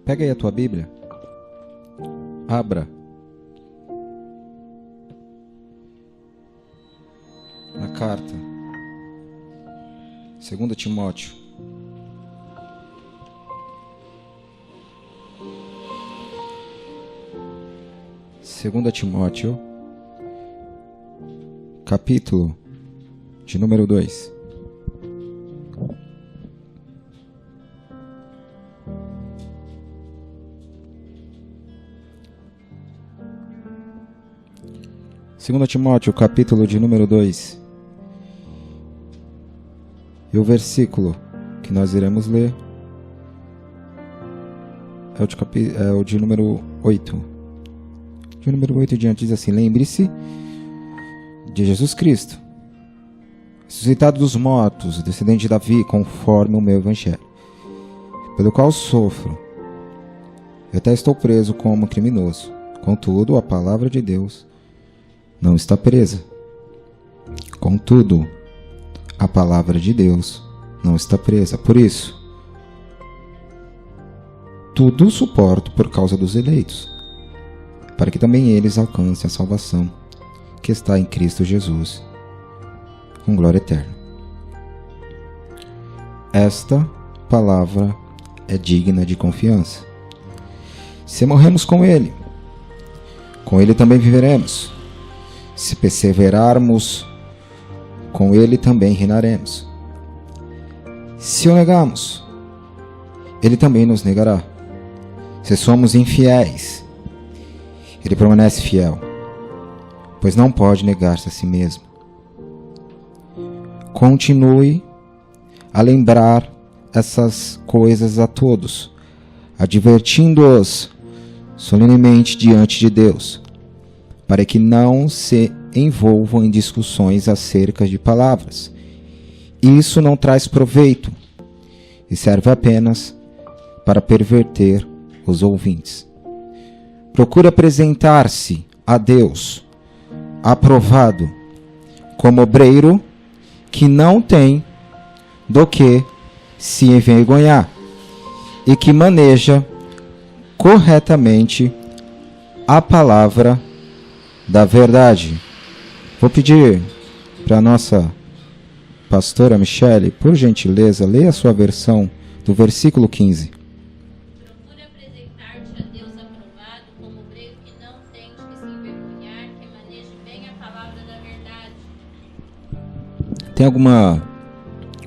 Pega aí a tua Bíblia. Abra. Na carta. 2 Timóteo. Segunda Timóteo. Capítulo de número 2. Segunda Timóteo, capítulo de número 2. E o versículo que nós iremos ler é o de número 8. De número 8 em diante diz assim: lembre-se de Jesus Cristo, ressuscitado dos mortos, descendente de Davi, conforme o meu evangelho, pelo qual sofro. Eu até estou preso como criminoso. Contudo, a palavra de Deus não está presa. Contudo, a palavra de Deus não está presa. Por isso, tudo suporto por causa dos eleitos, para que também eles alcancem a salvação que está em Cristo Jesus, com glória eterna. Esta palavra é digna de confiança. Se morremos com Ele também viveremos. Se perseverarmos, com Ele também reinaremos. Se o negarmos, Ele também nos negará. Se somos infiéis, Ele permanece fiel, pois não pode negar-se a si mesmo. Continue a lembrar essas coisas a todos, advertindo-os solenemente diante de Deus, para que não se envolvam em discussões acerca de palavras. Isso não traz proveito e serve apenas para perverter os ouvintes. Procure apresentar-se a Deus aprovado, como obreiro que não tem do que se envergonhar e que maneja corretamente a palavra da verdade. Vou pedir para a nossa pastora Michele, por gentileza, leia a sua versão do versículo 15. Procure apresentar-te a Deus aprovado, como obreiro que não tem de que se envergonhar, que maneje bem a palavra da verdade. Tem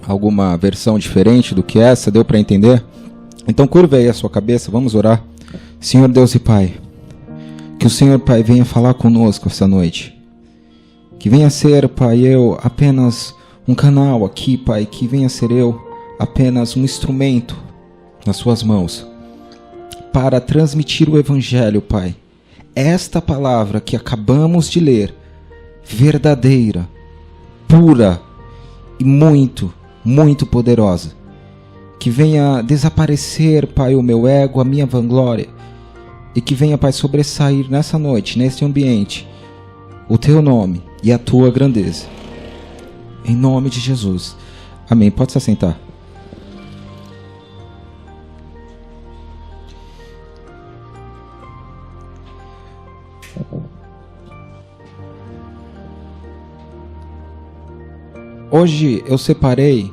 alguma versão diferente do que essa? Deu para entender? Então curva aí a sua cabeça, vamos orar. Senhor Deus e Pai, que o Senhor, Pai, venha falar conosco essa noite. Que venha ser, Pai, eu apenas um canal aqui, Pai. Que venha ser eu apenas um instrumento nas suas mãos para transmitir o Evangelho, Pai. Esta palavra que acabamos de ler, verdadeira, pura e muito, muito poderosa. Que venha desaparecer, Pai, o meu ego, a minha vanglória. E que venha, Pai, sobressair nessa noite, neste ambiente, o Teu nome e a Tua grandeza. Em nome de Jesus. Amém. Pode se assentar. Hoje eu separei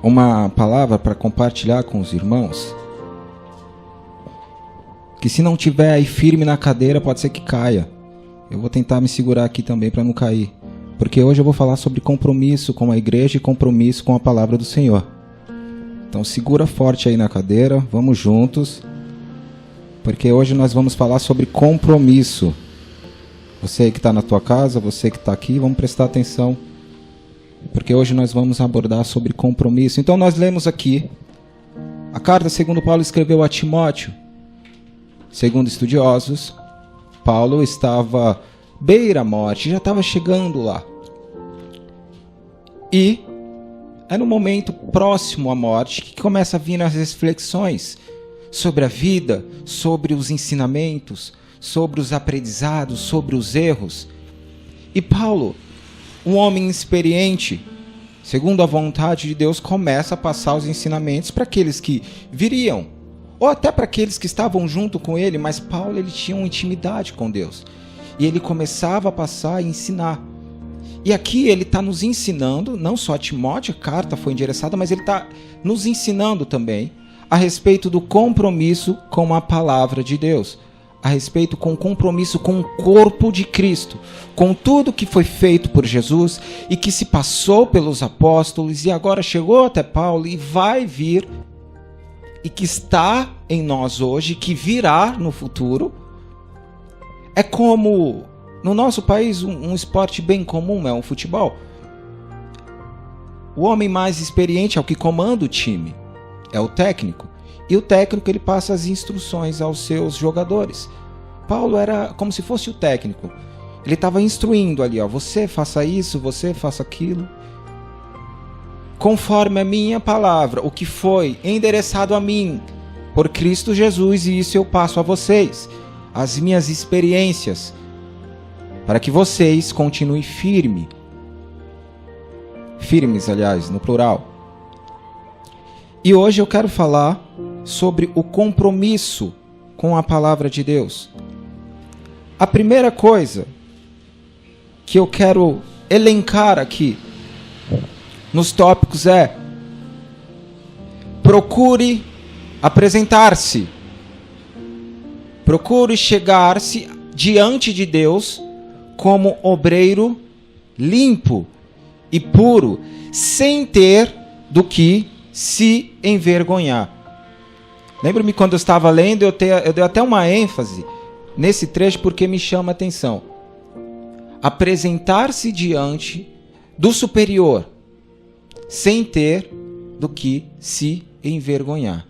uma palavra para compartilhar com os irmãos, que se não tiver aí firme na cadeira, pode ser que caia. Eu vou tentar me segurar aqui também para não cair, porque hoje eu vou falar sobre compromisso com a igreja e compromisso com a palavra do Senhor. Então segura forte aí na cadeira, vamos juntos, porque hoje nós vamos falar sobre compromisso. Você que está na tua casa, você que está aqui, vamos prestar atenção, porque hoje nós vamos abordar sobre compromisso. Então nós lemos aqui a carta segundo Paulo escreveu a Timóteo. Segundo estudiosos, Paulo estava beira à morte, já estava chegando lá. E era um momento próximo à morte que começa a vir as reflexões sobre a vida, sobre os ensinamentos, sobre os aprendizados, sobre os erros. E Paulo, um homem experiente, segundo a vontade de Deus, começa a passar os ensinamentos para aqueles que viriam, ou até para aqueles que estavam junto com ele, mas Paulo ele tinha uma intimidade com Deus. E ele começava a passar e ensinar. E aqui ele está nos ensinando, não só a Timóteo, a carta foi endereçada, mas ele está nos ensinando também a respeito do compromisso com a palavra de Deus. A respeito com o compromisso com o corpo de Cristo, com tudo que foi feito por Jesus e que se passou pelos apóstolos e agora chegou até Paulo e vai vir e que está em nós hoje, que virá no futuro. É como no nosso país um esporte bem comum é o futebol. O homem mais experiente é o que comanda o time, é o técnico. E o técnico ele passa as instruções aos seus jogadores. Paulo era como se fosse o técnico. Ele estava instruindo ali, ó, você faça isso, você faça aquilo. Conforme a minha palavra, o que foi endereçado a mim por Cristo Jesus, e isso eu passo a vocês. As minhas experiências, para que vocês continuem firmes, aliás, no plural. E hoje eu quero falar sobre o compromisso com a palavra de Deus. A primeira coisa que eu quero elencar aqui nos tópicos é: procure apresentar-se. Procure chegar-se diante de Deus como obreiro limpo e puro, sem ter do que se envergonhar. Lembro-me quando eu estava lendo, eu dei até uma ênfase nesse trecho porque me chama a atenção. Apresentar-se diante do superior, sem ter do que se envergonhar.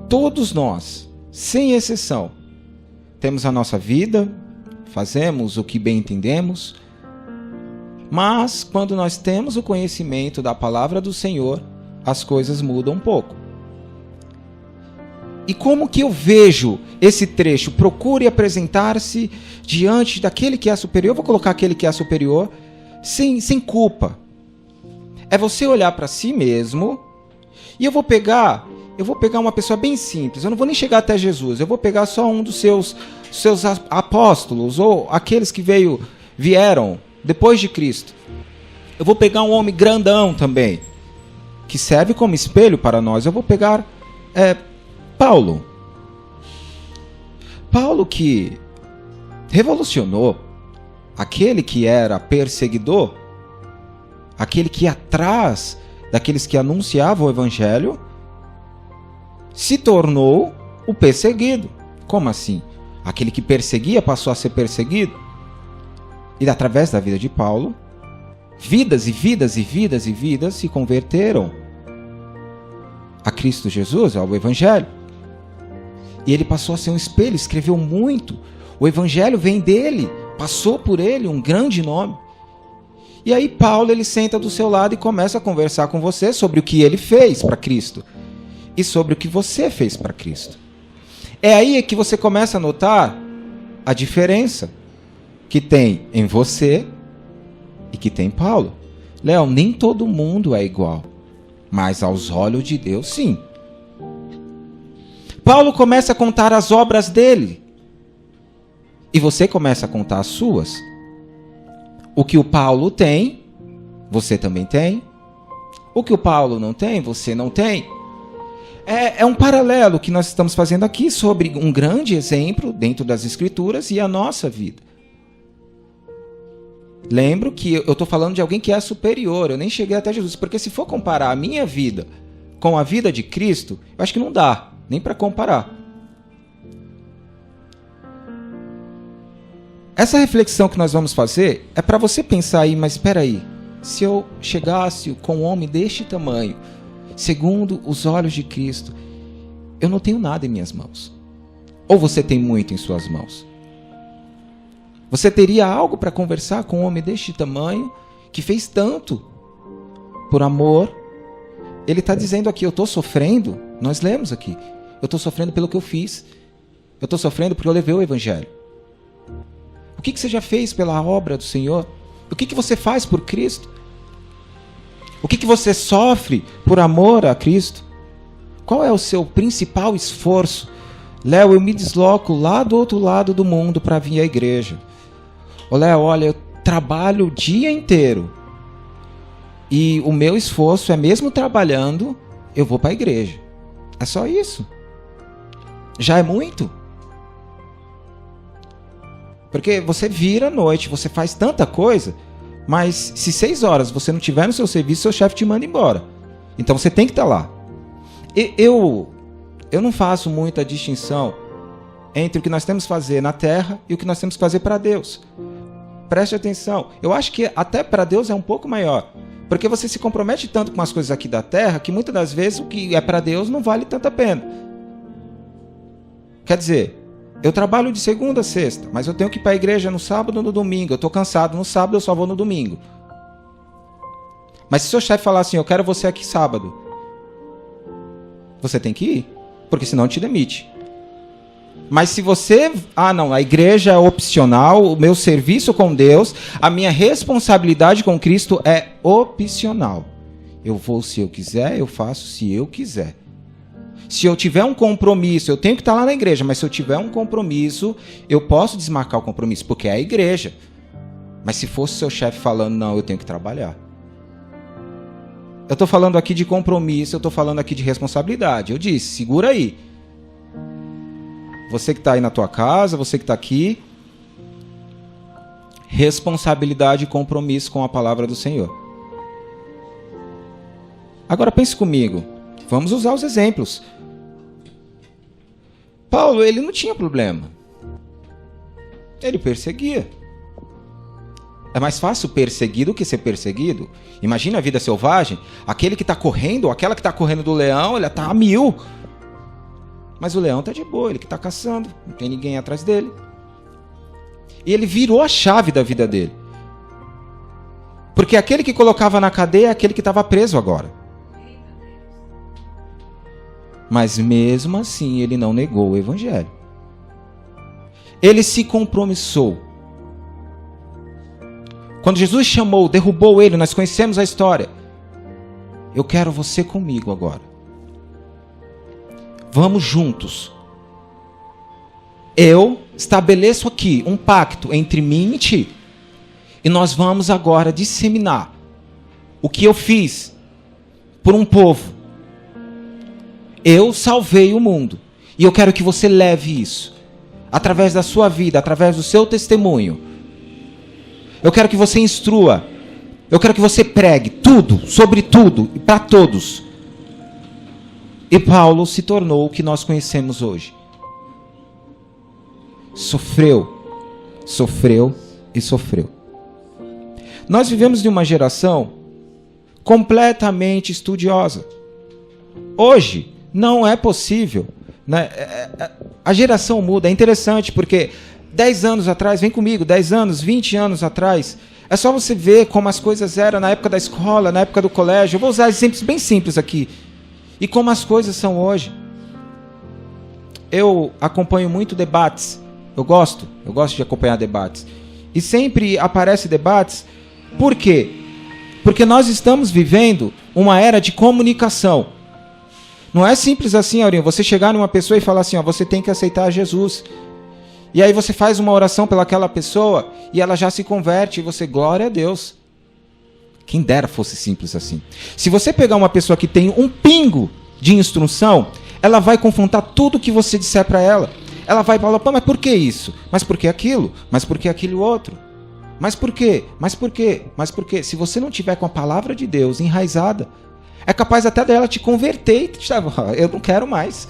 Todos nós, sem exceção, temos a nossa vida, fazemos o que bem entendemos, mas quando nós temos o conhecimento da palavra do Senhor, as coisas mudam um pouco. E como que eu vejo esse trecho? Procure apresentar-se diante daquele que é superior. Eu vou colocar aquele que é superior sem culpa. É você olhar para si mesmo. E eu vou pegar uma pessoa bem simples. Eu não vou nem chegar até Jesus. Eu vou pegar só um dos seus apóstolos, ou aqueles que vieram depois de Cristo. Eu vou pegar um homem grandão também, que serve como espelho para nós. Eu vou pegar Paulo. Paulo, que revolucionou, aquele que era perseguidor, aquele que ia atrás daqueles que anunciavam o evangelho, se tornou o perseguido. Como assim? Aquele que perseguia passou a ser perseguido. E através da vida de Paulo, vidas e vidas e vidas e vidas se converteram a Cristo Jesus, ao evangelho. E ele passou a ser um espelho, escreveu muito. O evangelho vem dele, passou por ele, um grande nome. E aí Paulo, ele senta do seu lado e começa a conversar com você sobre o que ele fez para Cristo e sobre o que você fez para Cristo. É aí que você começa a notar a diferença que tem em você e que tem em Paulo. Léo, nem todo mundo é igual, mas aos olhos de Deus, sim. Paulo começa a contar as obras dele. E você começa a contar as suas. O que o Paulo tem, você também tem. O que o Paulo não tem, você não tem. É um paralelo que nós estamos fazendo aqui sobre um grande exemplo dentro das Escrituras e a nossa vida. Lembro que eu estou falando de alguém que é superior. Eu nem cheguei até Jesus. Porque se for comparar a minha vida com a vida de Cristo, eu acho que não dá. Nem para comparar. Essa reflexão que nós vamos fazer é para você pensar aí, mas espera aí, se eu chegasse com um homem deste tamanho, segundo os olhos de Cristo, eu não tenho nada em minhas mãos. Ou você tem muito em suas mãos? Você teria algo para conversar com um homem deste tamanho, que fez tanto por amor? Ele está dizendo aqui, eu estou sofrendo. Nós lemos aqui. Eu estou sofrendo pelo que eu fiz. Eu estou sofrendo porque eu levei o evangelho. O que você já fez pela obra do Senhor? O que você faz por Cristo? O que você sofre por amor a Cristo? Qual é o seu principal esforço? Léo, eu me desloco lá do outro lado do mundo para vir à igreja. Ô Léo, olha, eu trabalho o dia inteiro. E o meu esforço é, mesmo trabalhando, eu vou para a igreja. É só isso. Já é muito. Porque você vira à noite, você faz tanta coisa, mas se 6 horas você não estiver no seu serviço, seu chefe te manda embora. Então você tem que estar lá. Eu não faço muita distinção entre o que nós temos que fazer na terra e o que nós temos que fazer para Deus. Preste atenção. Eu acho que até para Deus é um pouco maior. Porque você se compromete tanto com as coisas aqui da terra que muitas das vezes o que é para Deus não vale tanta pena. Quer dizer, eu trabalho de segunda a sexta, mas eu tenho que ir para a igreja no sábado ou no domingo. Eu estou cansado no sábado, eu só vou no domingo. Mas se o seu chefe falar assim, eu quero você aqui sábado, você tem que ir, porque senão te demite. Mas se você... não, a igreja é opcional, o meu serviço com Deus, a minha responsabilidade com Cristo é opcional. Eu vou se eu quiser, eu faço se eu quiser. Se eu tiver um compromisso, eu tenho que estar lá na igreja, mas se eu tiver um compromisso, eu posso desmarcar o compromisso, porque é a igreja. Mas se fosse seu chefe falando, não, eu tenho que trabalhar. Eu estou falando aqui de compromisso, eu estou falando aqui de responsabilidade. Eu disse, segura aí. Você que está aí na tua casa, você que está aqui, responsabilidade e compromisso com a palavra do Senhor. Agora pense comigo, vamos usar os exemplos. Paulo, ele não tinha problema. Ele perseguia. É mais fácil perseguir do que ser perseguido. Imagina a vida selvagem, aquele que está correndo, ou aquela que está correndo do leão, ele está a 1000. Mas o leão está de boa, ele que está caçando, não tem ninguém atrás dele. E ele virou a chave da vida dele. Porque aquele que colocava na cadeia é aquele que estava preso agora. Mas mesmo assim ele não negou o evangelho. Ele se compromissou. Quando Jesus chamou, derrubou ele, nós conhecemos a história. Eu quero você comigo agora. Vamos juntos. Eu estabeleço aqui um pacto entre mim e ti. E nós vamos agora disseminar o que eu fiz por um povo. Eu salvei o mundo. E eu quero que você leve isso. Através da sua vida, através do seu testemunho. Eu quero que você instrua. Eu quero que você pregue tudo, sobre tudo e para todos. E Paulo se tornou o que nós conhecemos hoje. Sofreu, sofreu e sofreu. Nós vivemos de uma geração completamente estudiosa. Hoje não é possível, né? A geração muda, é interessante porque 10 anos atrás, vem comigo, 10 anos, 20 anos atrás, é só você ver como as coisas eram na época da escola, na época do colégio. Eu vou usar exemplos bem simples aqui. E como as coisas são hoje. Eu acompanho muito debates. Eu gosto de acompanhar debates. E sempre aparecem debates. Por quê? Porque nós estamos vivendo uma era de comunicação. Não é simples assim, Aurinho, você chegar numa pessoa e falar assim, você tem que aceitar Jesus. E aí você faz uma oração pelaquela pessoa e ela já se converte e você, glória a Deus. Quem dera fosse simples assim. Se você pegar uma pessoa que tem um pingo de instrução, ela vai confrontar tudo que você disser para ela. Ela vai falar, mas por que isso? Mas por que aquilo? Mas por que aquilo outro? Mas por quê? Mas por quê? Mas por quê? Se você não tiver com a palavra de Deus enraizada, é capaz até dela te converter e te dizer, eu não quero mais.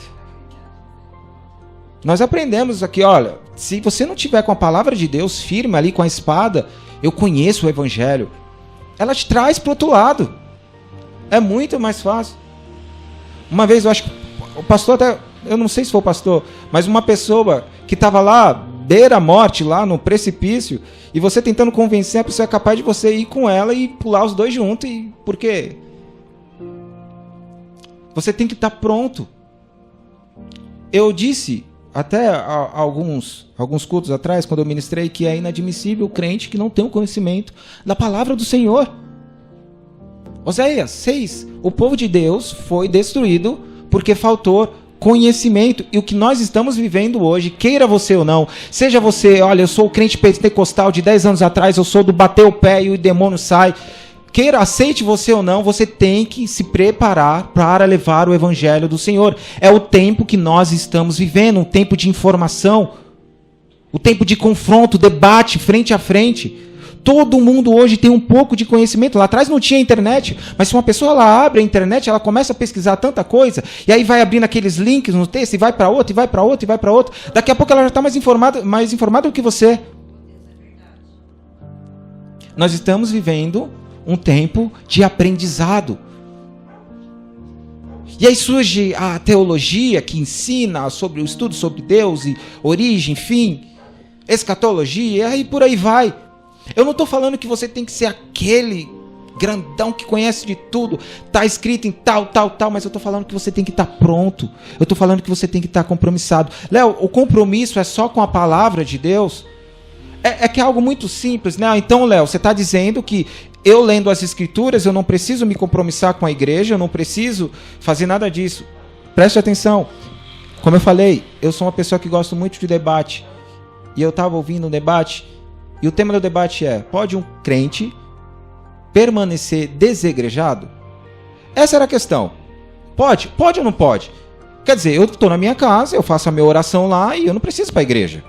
Nós aprendemos aqui, olha, se você não tiver com a palavra de Deus firme ali com a espada, eu conheço o evangelho, ela te traz para o outro lado. É muito mais fácil. Uma vez, eu acho que o pastor até, eu não sei se foi o pastor, mas uma pessoa que estava lá, beira a morte, lá no precipício, e você tentando convencer a pessoa, é capaz de você ir com ela e pular os dois juntos. E por quê? Você tem que estar pronto. Eu disse até alguns cultos atrás, quando eu ministrei, que é inadmissível o crente que não tem o conhecimento da palavra do Senhor. Oséias 6. O povo de Deus foi destruído porque faltou conhecimento. E o que nós estamos vivendo hoje, queira você ou não, seja você, olha, eu sou o crente pentecostal de 10 anos atrás, eu sou do bater o pé e o demônio sai. Queira, aceite você ou não, você tem que se preparar para levar o evangelho do Senhor. É o tempo que nós estamos vivendo, um tempo de informação, o tempo de confronto, debate, frente a frente. Todo mundo hoje tem um pouco de conhecimento. Lá atrás não tinha internet, mas se uma pessoa ela abre a internet, ela começa a pesquisar tanta coisa, e aí vai abrindo aqueles links no texto, e vai para outro, e vai para outro, e vai para outro. Daqui a pouco ela já está mais informada do que você. Nós estamos vivendo um tempo de aprendizado. E aí surge a teologia que ensina sobre o estudo sobre Deus e origem, fim, escatologia, e aí por aí vai. Eu não estou falando que você tem que ser aquele grandão que conhece de tudo, está escrito em tal, mas eu estou falando que você tem que estar pronto. Eu estou falando que você tem que estar compromissado. Léo, o compromisso é só com a palavra de Deus? É que é algo muito simples, né? Então, Léo, você está dizendo que eu lendo as escrituras, eu não preciso me compromissar com a igreja, eu não preciso fazer nada disso. Preste atenção. Como eu falei, eu sou uma pessoa que gosto muito de debate. E eu estava ouvindo um debate, e o tema do debate é: pode um crente permanecer desegrejado? Essa era a questão. Pode? Pode ou não pode? Quer dizer, eu estou na minha casa, eu faço a minha oração lá e eu não preciso ir para a igreja.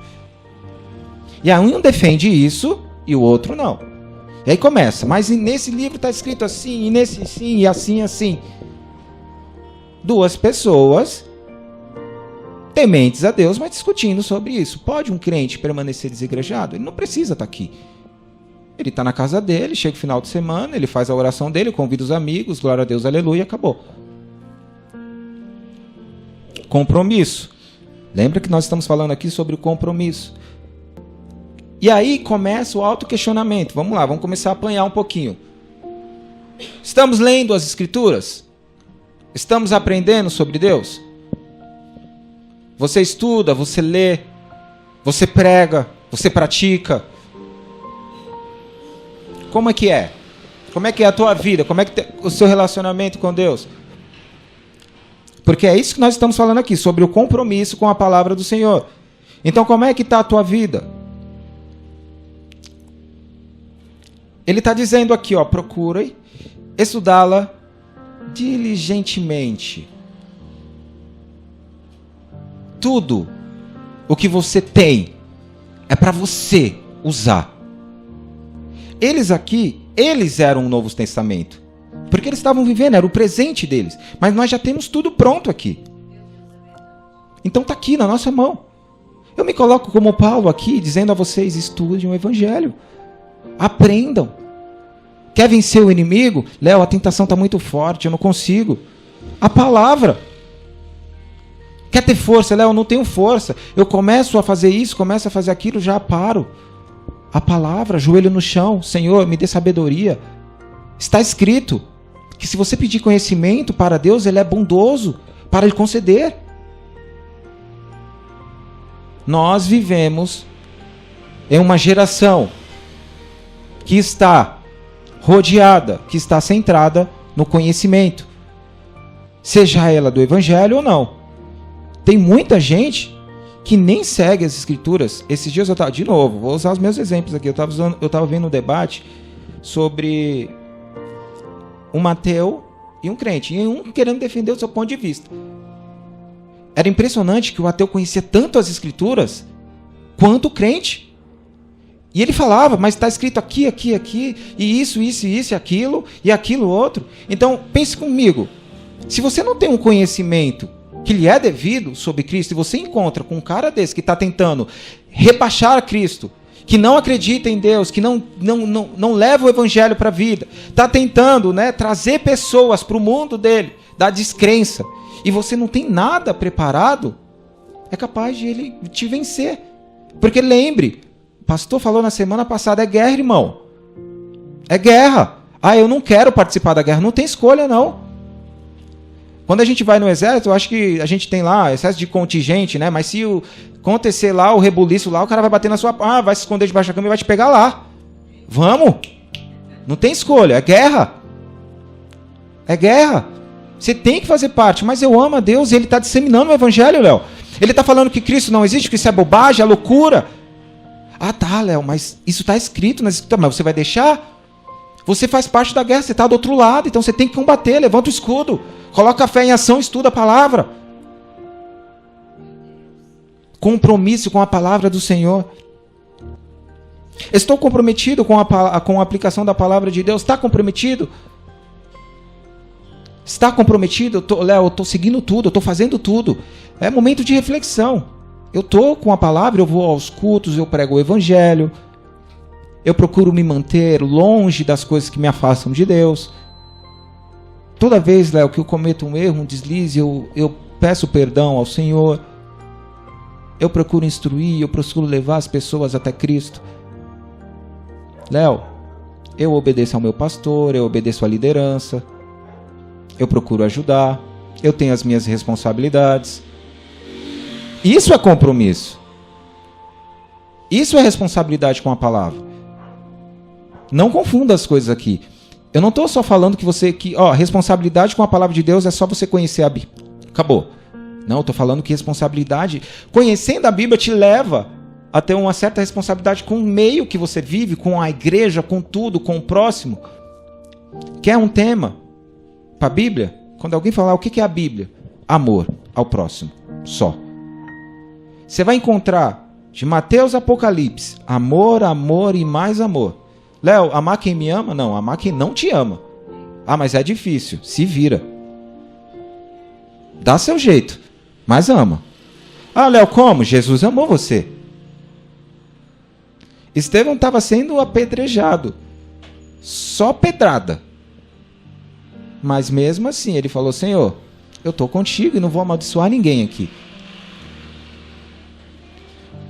E aí um defende isso e o outro não. E aí começa, mas nesse livro está escrito assim, e nesse sim, e assim, assim. Duas pessoas tementes a Deus, mas discutindo sobre isso. Pode um crente permanecer desegrejado? Ele não precisa estar aqui. Ele está na casa dele, chega o final de semana, ele faz a oração dele, convida os amigos, glória a Deus, aleluia, acabou. Compromisso. Lembra que nós estamos falando aqui sobre o compromisso. E aí começa o autoquestionamento. Vamos lá, vamos começar a apanhar um pouquinho. Estamos lendo as Escrituras? Estamos aprendendo sobre Deus? Você estuda, você lê, você prega, você pratica. Como é que é? Como é que é a tua vida? Como é que é o seu relacionamento com Deus? Porque é isso que nós estamos falando aqui, sobre o compromisso com a palavra do Senhor. Então, como é que está a tua vida? Ele está dizendo aqui, ó, procure estudá-la diligentemente. Tudo o que você tem é para você usar. Eles aqui, eles eram o Novo Testamento. Porque eles estavam vivendo, era o presente deles. Mas nós já temos tudo pronto aqui. Então está aqui na nossa mão. Eu me coloco como Paulo aqui, dizendo a vocês, estudem o Evangelho. Aprendam. Quer vencer o inimigo? Léo, a tentação está muito forte, eu não consigo. A palavra. Quer ter força? Léo, eu não tenho força. Eu começo a fazer isso, começo a fazer aquilo, já paro. A palavra, joelho no chão. Senhor, me dê sabedoria. Está escrito que se você pedir conhecimento para Deus, Ele é bondoso para lhe conceder. Nós vivemos em uma geração que está rodeada, que está centrada no conhecimento. Seja ela do Evangelho ou não. Tem muita gente que nem segue as Escrituras. Esses dias eu estava, de novo, vou usar os meus exemplos aqui. Eu estava vendo um debate sobre um ateu e um crente. E um querendo defender o seu ponto de vista. Era impressionante que o ateu conhecia tanto as Escrituras quanto o crente. E ele falava, mas está escrito aqui, aqui, aqui, e isso, e aquilo outro. Então, pense comigo. Se você não tem um conhecimento que lhe é devido sobre Cristo, e você encontra com um cara desse que está tentando rebaixar Cristo, que não acredita em Deus, que não leva o Evangelho para a vida, está tentando, né, trazer pessoas para o mundo dele, da descrença, e você não tem nada preparado, é capaz de ele te vencer. Porque lembre, o pastor falou na semana passada, é guerra, irmão. É guerra. Ah, eu não quero participar da guerra. Não tem escolha, não. Quando a gente vai no exército, eu acho que a gente tem lá excesso de contingente, né? Mas se acontecer lá o rebuliço lá, o cara vai bater na sua... Ah, vai se esconder debaixo da cama e vai te pegar lá. Vamos. Não tem escolha, é guerra. É guerra. Você tem que fazer parte. Mas eu amo a Deus e Ele está disseminando o evangelho, Léo. Ele está falando que Cristo não existe, que isso é bobagem, é loucura. Ah, tá, Léo, mas isso está escrito nas escrituras. Mas você vai deixar? Você faz parte da guerra, você está do outro lado, então você tem que combater, levanta o escudo, coloca a fé em ação, estuda a palavra. Compromisso com a palavra do Senhor. Estou comprometido com a aplicação da palavra de Deus? Está comprometido? Está comprometido? Léo, eu estou seguindo tudo, eu estou fazendo tudo. É momento de reflexão. Eu estou com a palavra, eu vou aos cultos, eu prego o evangelho. Eu procuro me manter longe das coisas que me afastam de Deus. Toda vez, Léo, que eu cometo um erro, um deslize, eu peço perdão ao Senhor. Eu procuro instruir, eu procuro levar as pessoas até Cristo. Léo, eu obedeço ao meu pastor, eu obedeço à liderança. Eu procuro ajudar. Eu tenho as minhas responsabilidades. Isso é compromisso. Isso é responsabilidade com a palavra. Não confunda as coisas aqui. Eu não estou só falando que responsabilidade com a palavra de Deus é só você conhecer a Bíblia. Acabou. Não, eu estou falando que responsabilidade, conhecendo a Bíblia, te leva a ter uma certa responsabilidade com o meio que você vive, com a igreja, com tudo, com o próximo. Quer um tema para a Bíblia? Quando alguém falar o que é a Bíblia? Amor ao próximo. Só. Você vai encontrar de Mateus a Apocalipse, amor, amor e mais amor. Léo, amar quem me ama? Não, amar quem não te ama. Ah, mas é difícil. Se vira. Dá seu jeito, mas ama. Ah, Léo, como? Jesus amou você. Estevão estava sendo apedrejado. Só pedrada. Mas mesmo assim, ele falou, Senhor, eu estou contigo e não vou amaldiçoar ninguém aqui.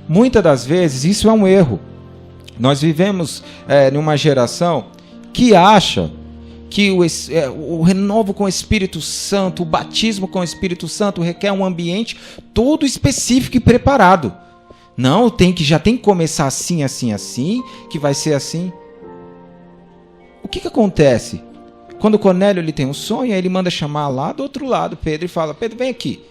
Muitas das vezes, isso é um erro. Nós vivemos numa geração que acha que o renovo com o Espírito Santo, o batismo com o Espírito Santo requer um ambiente todo específico e preparado. Não, já tem que começar assim, assim, assim, que vai ser assim. O que acontece? Quando Cornélio ele tem um sonho, ele manda chamar lá do outro lado Pedro e fala, Pedro, vem aqui.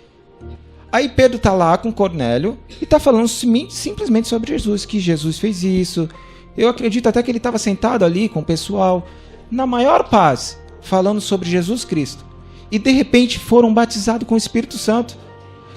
Aí Pedro está lá com Cornélio e está falando simplesmente sobre Jesus, que Jesus fez isso. Eu acredito até que ele estava sentado ali com o pessoal, na maior paz, falando sobre Jesus Cristo. E de repente foram batizados com o Espírito Santo.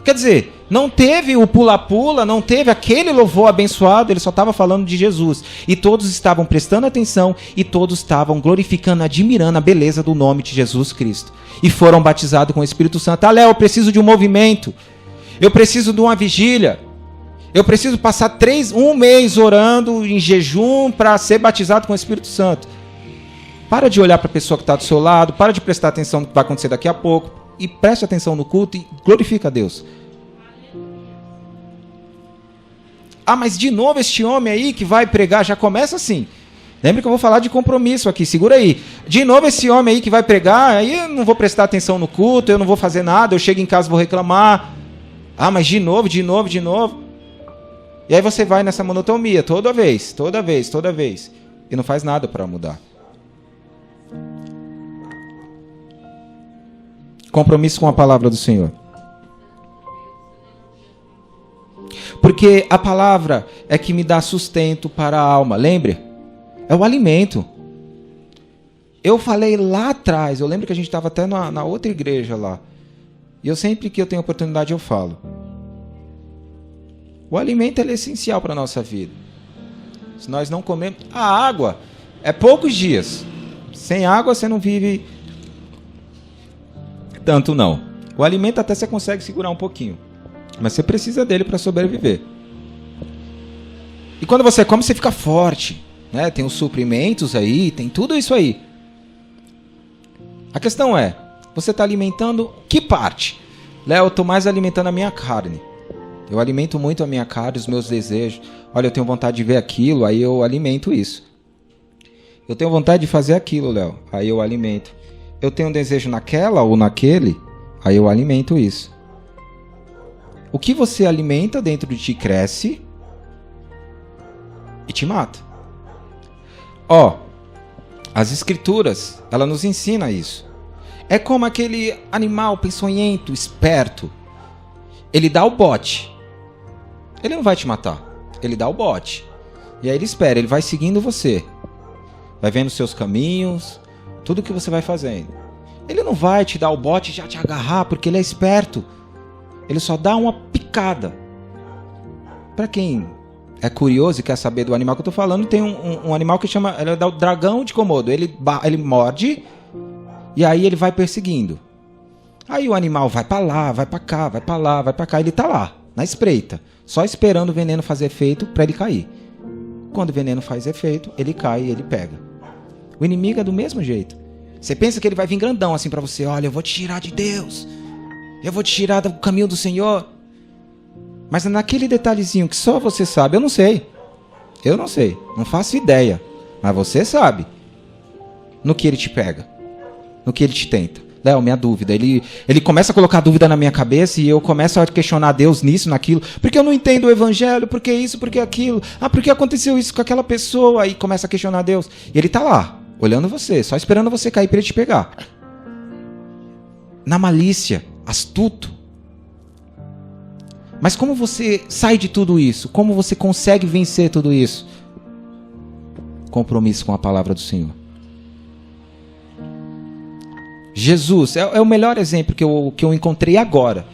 Quer dizer, não teve o pula-pula, não teve aquele louvor abençoado, ele só estava falando de Jesus. E todos estavam prestando atenção e todos estavam glorificando, admirando a beleza do nome de Jesus Cristo. E foram batizados com o Espírito Santo. Ah, Léo, eu preciso de um movimento. Eu preciso de uma vigília. Eu preciso passar um mês orando em jejum para ser batizado com o Espírito Santo. Para de olhar para a pessoa que está do seu lado, para de prestar atenção no que vai acontecer daqui a pouco e preste atenção no culto e glorifica a Deus. Ah, mas de novo este homem aí que vai pregar, já começa assim. Lembra que eu vou falar de compromisso aqui, segura aí. De novo esse homem aí que vai pregar, aí eu não vou prestar atenção no culto, eu não vou fazer nada, eu chego em casa e vou reclamar. Ah, mas de novo. E aí você vai nessa monotonia toda vez. E não faz nada para mudar. Compromisso com a palavra do Senhor. Porque a palavra é que me dá sustento para a alma. Lembre? É o alimento. Eu falei lá atrás, eu lembro que a gente estava até na outra igreja lá. E eu sempre que eu tenho oportunidade eu falo. O alimento é essencial para a nossa vida. Se nós não comemos... A água é poucos dias. Sem água você não vive tanto não. O alimento até você consegue segurar um pouquinho. Mas você precisa dele para sobreviver. E quando você come, você fica forte. Né? Tem os suprimentos aí, tem tudo isso aí. A questão é, você está alimentando que parte? Léo, eu estou mais alimentando a minha carne. Eu alimento muito a minha carne, os meus desejos. Olha, eu tenho vontade de ver aquilo, aí eu alimento isso. Eu tenho vontade de fazer aquilo, Léo, aí eu alimento. Eu tenho um desejo naquela ou naquele, aí eu alimento isso. O que você alimenta dentro de ti cresce e te mata. As escrituras, ela nos ensina isso. É como aquele animal peçonhento, esperto. Ele dá o bote. Ele não vai te matar. Ele dá o bote. E aí ele espera, ele vai seguindo você. Vai vendo os seus caminhos, tudo que você vai fazendo. Ele não vai te dar o bote e já te agarrar, porque ele é esperto. Ele só dá uma picada. Para quem é curioso e quer saber do animal que eu tô falando, tem um animal que chama, ele é o dragão de Komodo. Ele morde e aí ele vai perseguindo. Aí o animal vai para lá, vai para cá, vai para lá, vai para cá. Ele tá lá, na espreita, só esperando o veneno fazer efeito para ele cair. Quando o veneno faz efeito, ele cai e ele pega. O inimigo é do mesmo jeito. Você pensa que ele vai vir grandão assim para você. Olha, eu vou te tirar de Deus. Eu vou te tirar do caminho do Senhor. Mas é naquele detalhezinho que só você sabe. Eu não sei. Eu não sei. Não faço ideia. Mas você sabe. No que ele te pega. No que ele te tenta. Léo, minha dúvida. Ele começa a colocar dúvida na minha cabeça e eu começo a questionar Deus nisso, naquilo. Porque eu não entendo o evangelho. Porque isso, porque aquilo. Ah, porque aconteceu isso com aquela pessoa. Aí começa a questionar Deus. E ele tá lá, olhando você. Só esperando você cair para ele te pegar. Na malícia. Astuto. Mas como você sai de tudo isso? Como você consegue vencer tudo isso? Compromisso com a palavra do Senhor. Jesus é o melhor exemplo que eu encontrei agora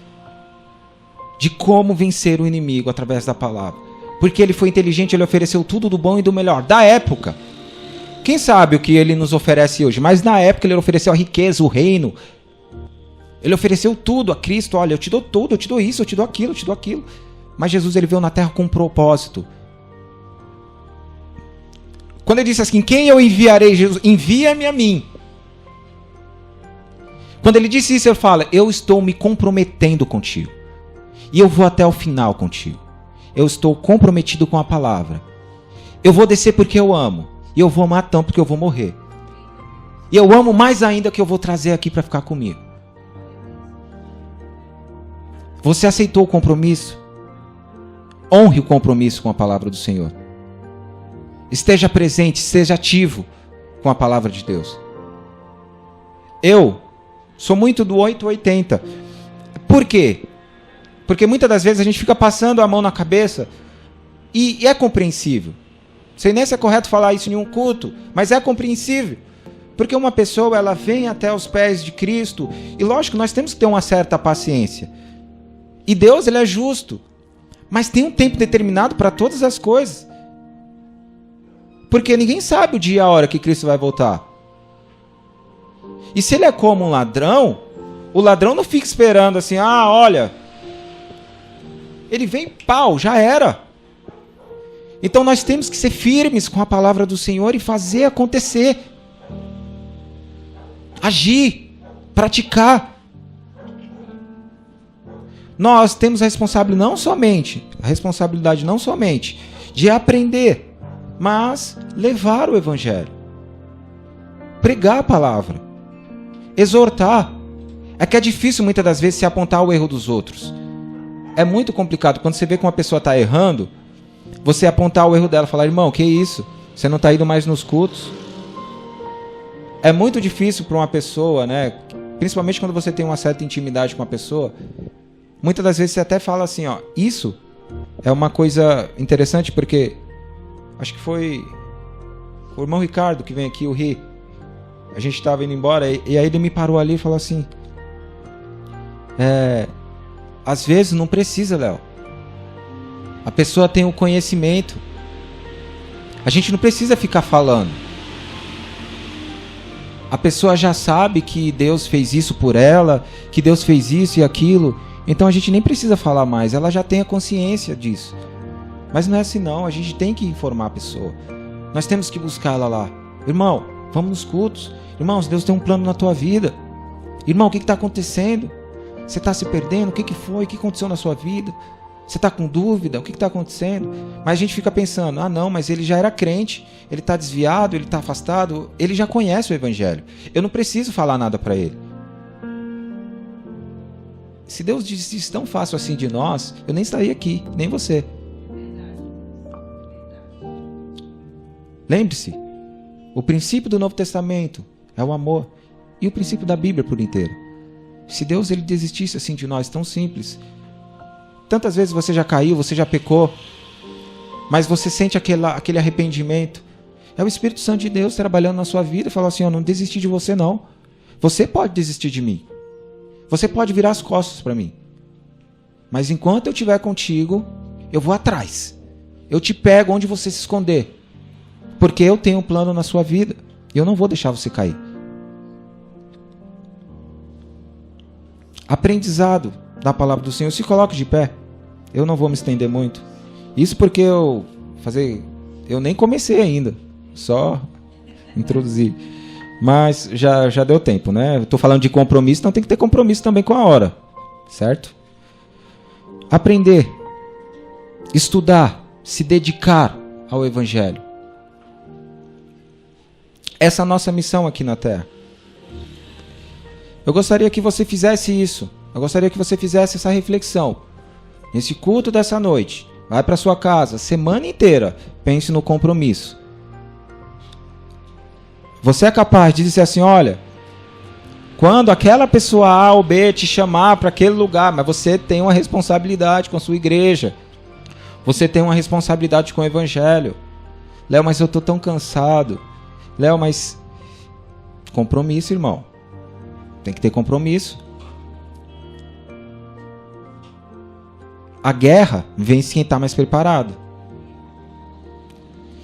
de como vencer o inimigo através da palavra. Porque ele foi inteligente, ele ofereceu tudo do bom e do melhor da época. Quem sabe o que ele nos oferece hoje? Mas na época ele ofereceu a riqueza, o reino. Ele ofereceu tudo a Cristo. Olha, eu te dou tudo, eu te dou isso, eu te dou aquilo, eu te dou aquilo. Mas Jesus, ele veio na terra com um propósito. Quando ele disse assim, quem eu enviarei? Jesus, envia-me a mim. Quando ele disse isso, ele fala, eu estou me comprometendo contigo. E eu vou até o final contigo. Eu estou comprometido com a palavra. Eu vou descer porque eu amo. E eu vou amar tanto porque eu vou morrer. E eu amo mais ainda que eu vou trazer aqui para ficar comigo. Você aceitou o compromisso? Honre o compromisso com a palavra do Senhor. Esteja presente, seja ativo com a palavra de Deus. Eu sou muito do 880. Por quê? Porque muitas das vezes a gente fica passando a mão na cabeça e é compreensível. Não sei nem se é correto falar isso em um culto, mas é compreensível. Porque uma pessoa, ela vem até os pés de Cristo e lógico, nós temos que ter uma certa paciência. E Deus, ele é justo. Mas tem um tempo determinado para todas as coisas. Porque ninguém sabe o dia e a hora que Cristo vai voltar. E se ele é como um ladrão, o ladrão não fica esperando assim, ah, olha, ele vem, pau, já era. Então nós temos que ser firmes com a palavra do Senhor e fazer acontecer. Agir, praticar. Nós temos a responsabilidade não somente de aprender, mas levar o evangelho. Pregar a palavra. Exortar. É que é difícil muitas das vezes se apontar o erro dos outros. É muito complicado. Quando você vê que uma pessoa está errando, você apontar o erro dela e falar, irmão, que isso? Você não está indo mais nos cultos? É muito difícil para uma pessoa, né? Principalmente quando você tem uma certa intimidade com a pessoa. Muitas das vezes você até fala assim, ó, isso é uma coisa interessante porque acho que foi o irmão Ricardo que vem aqui, o Ri. A gente estava indo embora e aí ele me parou ali e falou assim, às vezes não precisa, Léo. A pessoa tem o conhecimento. A gente não precisa ficar falando. A pessoa já sabe que Deus fez isso por ela, que Deus fez isso e aquilo. Então a gente nem precisa falar mais, ela já tem a consciência disso. Mas não é assim não, a gente tem que informar a pessoa. Nós temos que buscar ela lá. Irmão, vamos nos cultos. Irmãos, Deus tem um plano na tua vida. Irmão, o que está acontecendo? Você está se perdendo? O que foi? O que aconteceu na sua vida? Você está com dúvida? O que está acontecendo? Mas a gente fica pensando, ah não, mas ele já era crente, ele está desviado, ele está afastado, ele já conhece o evangelho. Eu não preciso falar nada para ele. Se Deus disse tão fácil assim de nós, eu nem estaria aqui, nem você. Lembre-se, o princípio do Novo Testamento é o amor. E o princípio da Bíblia por inteiro. Se Deus ele desistisse assim de nós, tão simples. Tantas vezes você já caiu, você já pecou, mas você sente aquele arrependimento. É o Espírito Santo de Deus trabalhando na sua vida e falando assim, eu não desisti de você não. Você pode desistir de mim. Você pode virar as costas para mim. Mas enquanto eu estiver contigo, eu vou atrás. Eu te pego onde você se esconder. Porque eu tenho um plano na sua vida. E eu não vou deixar você cair. Aprendizado da palavra do Senhor. Se coloque de pé. Eu não vou me estender muito. Isso porque eu nem comecei ainda. Só introduzi. Mas já deu tempo, né? Eu estou falando de compromisso, então tem que ter compromisso também com a hora. Certo? Aprender. Estudar. Se dedicar ao Evangelho. Essa é a nossa missão aqui na Terra. Eu gostaria que você fizesse isso. Eu gostaria que você fizesse essa reflexão. Nesse culto dessa noite. Vai para sua casa, semana inteira. Pense no compromisso. Você é capaz de dizer assim, olha, quando aquela pessoa A ou B te chamar para aquele lugar, mas você tem uma responsabilidade com a sua igreja. Você tem uma responsabilidade com o Evangelho. Léo, mas eu estou tão cansado. Léo, mas... Compromisso, irmão. Tem que ter compromisso. A guerra vence quem está mais preparado.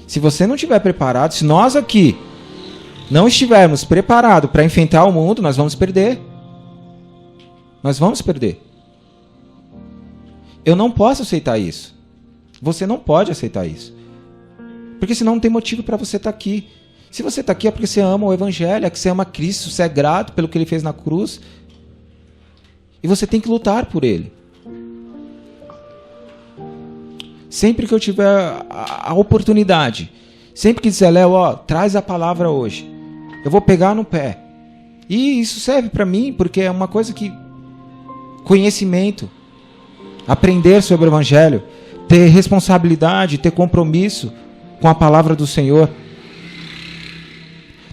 Se você não estiver preparado, se nós aqui não estivermos preparados para enfrentar o mundo, nós vamos perder. Nós vamos perder. Eu não posso aceitar isso. Você não pode aceitar isso. Porque senão não tem motivo para você estar aqui. Se você está aqui é porque você ama o Evangelho, é que você ama Cristo, você é grato pelo que Ele fez na cruz. E você tem que lutar por Ele. Sempre que eu tiver a oportunidade, sempre que disser, Léo, traz a palavra hoje, eu vou pegar no pé. E isso serve para mim, porque é uma coisa que... Conhecimento. Aprender sobre o Evangelho. Ter responsabilidade, ter compromisso com a palavra do Senhor.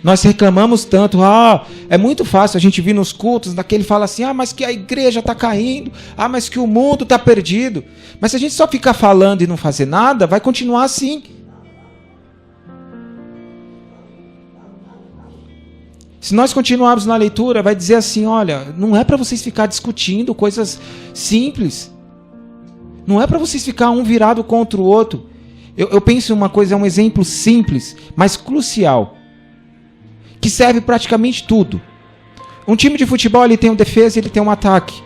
Nós reclamamos tanto, é muito fácil a gente vir nos cultos, daquele fala assim, mas que a igreja está caindo, mas que o mundo está perdido. Mas se a gente só ficar falando e não fazer nada, vai continuar assim. Se nós continuarmos na leitura, vai dizer assim, olha, não é para vocês ficar discutindo coisas simples. Não é para vocês ficar um virado contra o outro. Eu penso em uma coisa, é um exemplo simples, mas crucial. Que serve praticamente tudo. Um time de futebol ele tem uma defesa e ele tem um ataque.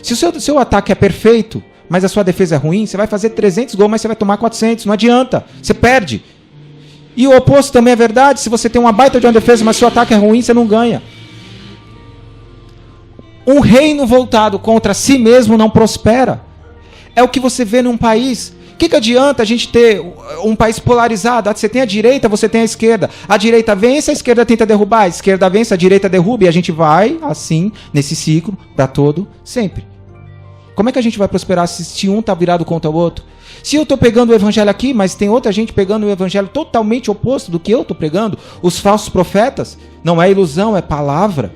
Se o seu ataque é perfeito, mas a sua defesa é ruim, você vai fazer 300 gols, mas você vai tomar 400. Não adianta, você perde. E o oposto também é verdade. Se você tem uma baita de uma defesa, mas seu ataque é ruim, você não ganha. Um reino voltado contra si mesmo não prospera. É o que você vê num país. O que adianta a gente ter um país polarizado? Você tem a direita, você tem a esquerda. A direita vence, a esquerda tenta derrubar. A esquerda vence, a direita derruba. E a gente vai, assim, nesse ciclo, para todo, sempre. Como é que a gente vai prosperar se um está virado contra o outro? Se eu estou pegando o evangelho aqui, mas tem outra gente pegando o evangelho totalmente oposto do que eu estou pregando, os falsos profetas, não é ilusão, é palavra.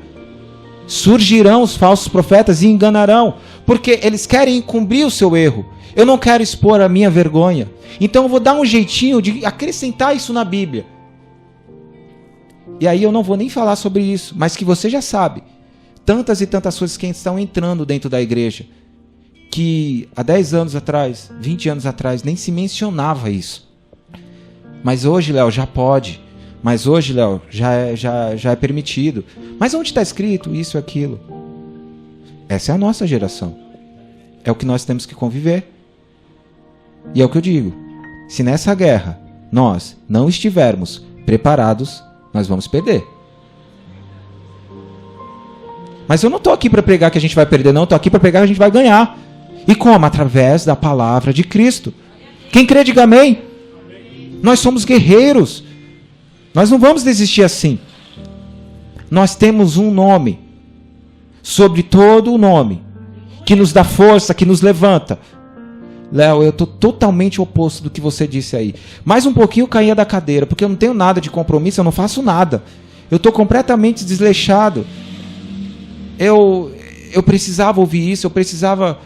Surgirão os falsos profetas e enganarão, porque eles querem encobrir o seu erro. Eu não quero expor a minha vergonha. Então eu vou dar um jeitinho de acrescentar isso na Bíblia. E aí eu não vou nem falar sobre isso, mas que você já sabe. Tantas e tantas coisas que estão entrando dentro da igreja, que há 10 anos atrás, 20 anos atrás, nem se mencionava isso. Mas hoje, Léo, já pode. Mas hoje, Léo, já é permitido. Mas onde está escrito isso e aquilo? Essa é a nossa geração. É o que nós temos que conviver. E é o que eu digo. Se nessa guerra nós não estivermos preparados, nós vamos perder. Mas eu não estou aqui para pregar que a gente vai perder, não. Estou aqui para pregar que a gente vai ganhar. E como? Através da palavra de Cristo. Quem crê, diga amém. Nós somos guerreiros. Nós não vamos desistir assim. Nós temos um nome. Sobre todo o nome. Que nos dá força, que nos levanta. Léo, eu estou totalmente oposto do que você disse aí. Mais um pouquinho eu caía da cadeira, porque eu não tenho nada de compromisso, eu não faço nada. Eu estou completamente desleixado. Eu precisava ouvir isso, eu precisava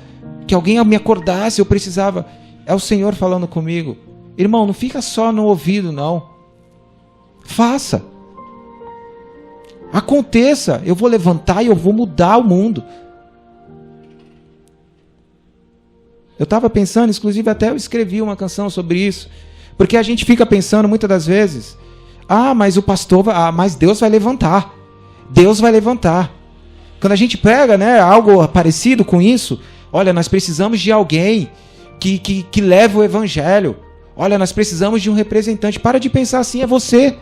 que alguém me acordasse, eu precisava... É o Senhor falando comigo. Irmão, não fica só no ouvido, não. Faça. Aconteça. Eu vou levantar e eu vou mudar o mundo. Eu estava pensando, inclusive até eu escrevi uma canção sobre isso. Porque a gente fica pensando muitas das vezes, mas o pastor, mas Deus vai levantar. Deus vai levantar. Quando a gente pega, né, algo parecido com isso, olha, nós precisamos de alguém que leve o evangelho. Olha, nós precisamos de um representante. Para de pensar assim, é você.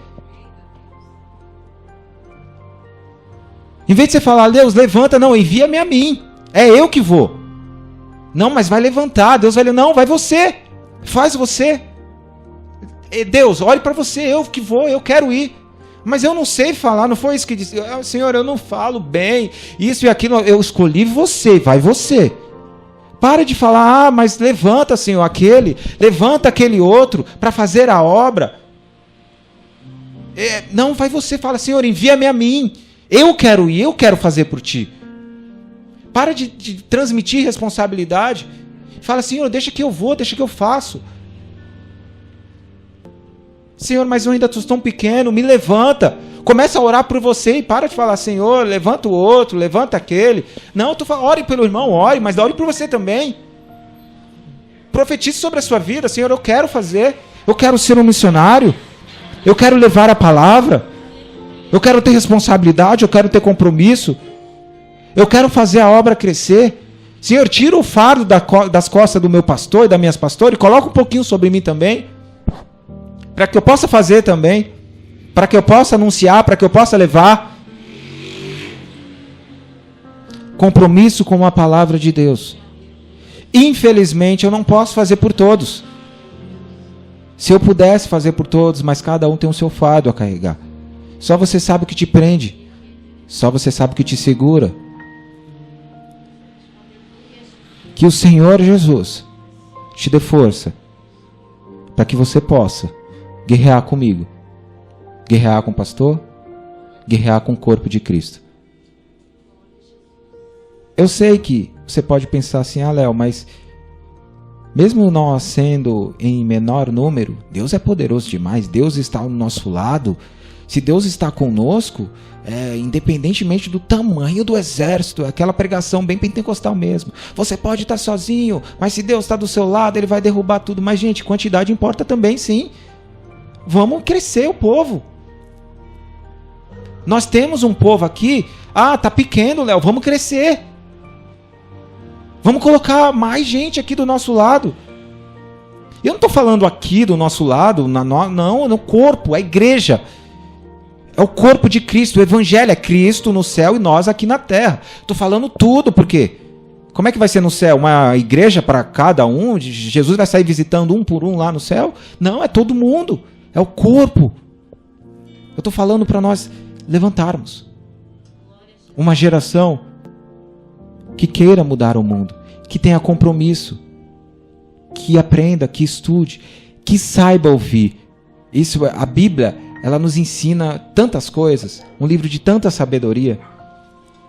Em vez de você falar, Deus, levanta, não, envia-me a mim. É eu que vou. Não, mas vai levantar. Deus vai, não, vai você. Faz você. Deus, olhe para você, eu que vou, eu quero ir. Mas eu não sei falar, não foi isso que disse. Senhor, eu não falo bem, isso e aquilo, eu escolhi você, vai você. Para de falar, mas levanta, Senhor, levanta aquele outro para fazer a obra. Não, vai você, fala, Senhor, envia-me a mim. Eu quero ir, eu quero fazer por ti. Para de transmitir responsabilidade. Fala, Senhor, deixa que eu vou, deixa que eu faço. Senhor, mas eu ainda estou tão pequeno, me levanta. Começa a orar por você e para de falar, Senhor, levanta o outro, levanta aquele. Não, ore pelo irmão, ore, mas ore por você também. Profetize sobre a sua vida. Senhor, eu quero fazer, eu quero ser um missionário, eu quero levar a palavra, eu quero ter responsabilidade, eu quero ter compromisso, eu quero fazer a obra crescer. Senhor, tira o fardo das costas do meu pastor e das minhas pastoras e coloca um pouquinho sobre mim também, para que eu possa fazer também, para que eu possa anunciar, para que eu possa levar. Compromisso com a palavra de Deus. Infelizmente, eu não posso fazer por todos. Se eu pudesse fazer por todos, mas cada um tem o seu fardo a carregar. Só você sabe o que te prende. Só você sabe o que te segura. Que o Senhor Jesus te dê força para que você possa guerrear comigo. Guerrear com o pastor, guerrear com o corpo de Cristo. Eu sei que você pode pensar assim, Léo, mas mesmo nós sendo em menor número, Deus é poderoso demais, Deus está ao nosso lado. Se Deus está conosco, independentemente do tamanho do exército, aquela pregação bem pentecostal mesmo. Você pode estar sozinho, mas se Deus está do seu lado, Ele vai derrubar tudo. Mas, gente, quantidade importa também, sim. Vamos crescer o povo. Nós temos um povo aqui, tá pequeno, Léo, vamos crescer. Vamos colocar mais gente aqui do nosso lado. Eu não estou falando aqui do nosso lado, não, no corpo, a igreja. É o corpo de Cristo, o evangelho é Cristo no céu e nós aqui na terra. Estou falando tudo, porque como é que vai ser no céu? Uma igreja para cada um? Jesus vai sair visitando um por um lá no céu? Não, é todo mundo, é o corpo. Eu estou falando para nós levantarmos uma geração que queira mudar o mundo, que tenha compromisso, que aprenda, que estude, que saiba ouvir. Isso, a Bíblia, ela nos ensina tantas coisas, um livro de tanta sabedoria.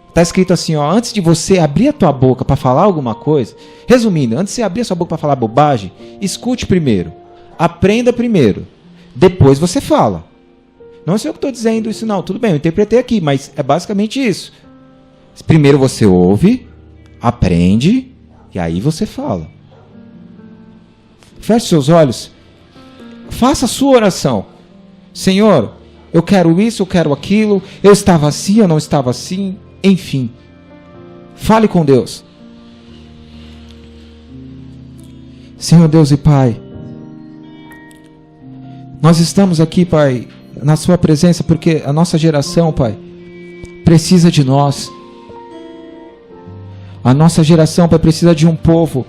Está escrito assim, antes de você abrir a tua boca para falar alguma coisa, resumindo, antes de você abrir a sua boca para falar bobagem, escute primeiro, aprenda primeiro, depois você fala. Não sei o que estou dizendo isso não, tudo bem, eu interpretei aqui, mas é basicamente isso. Primeiro você ouve, aprende, e aí você fala. Feche seus olhos, faça a sua oração. Senhor, eu quero isso, eu quero aquilo, eu estava assim, eu não estava assim, enfim. Fale com Deus. Senhor Deus e Pai, nós estamos aqui, Pai, na sua presença, porque a nossa geração, Pai, precisa de nós. A nossa geração, Pai, precisa de um povo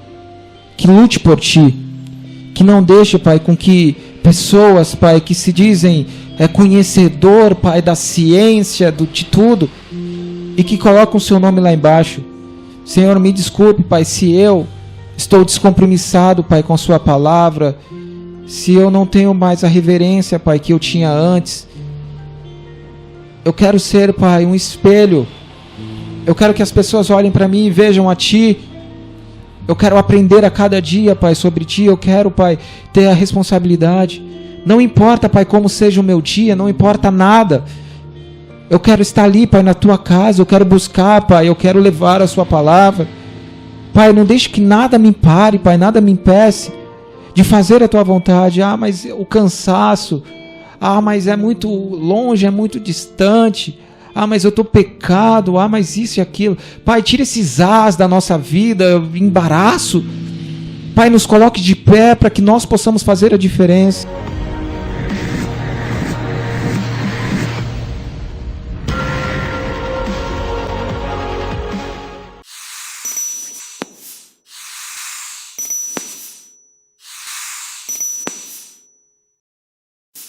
que lute por Ti, que não deixe, Pai, com que pessoas, Pai, que se dizem conhecedor, Pai, da ciência, de tudo, e que colocam o Seu nome lá embaixo. Senhor, me desculpe, Pai, se eu estou descompromissado, Pai, com Sua palavra, se eu não tenho mais a reverência, Pai, que eu tinha antes. Eu quero ser, Pai, um espelho. Eu quero que as pessoas olhem para mim e vejam a Ti. Eu quero aprender a cada dia, Pai, sobre Ti. Eu quero, Pai, ter a responsabilidade. Não importa, Pai, como seja o meu dia, não importa nada. Eu quero estar ali, Pai, na Tua casa. Eu quero buscar, Pai, eu quero levar a Sua palavra. Pai, não deixe que nada me pare, Pai, nada me impeça de fazer a Tua vontade. Mas o cansaço. Mas é muito longe, é muito distante. Mas eu estou pecado. Mas isso e aquilo. Pai, tira esses da nossa vida, embaraço. Pai, nos coloque de pé para que nós possamos fazer a diferença.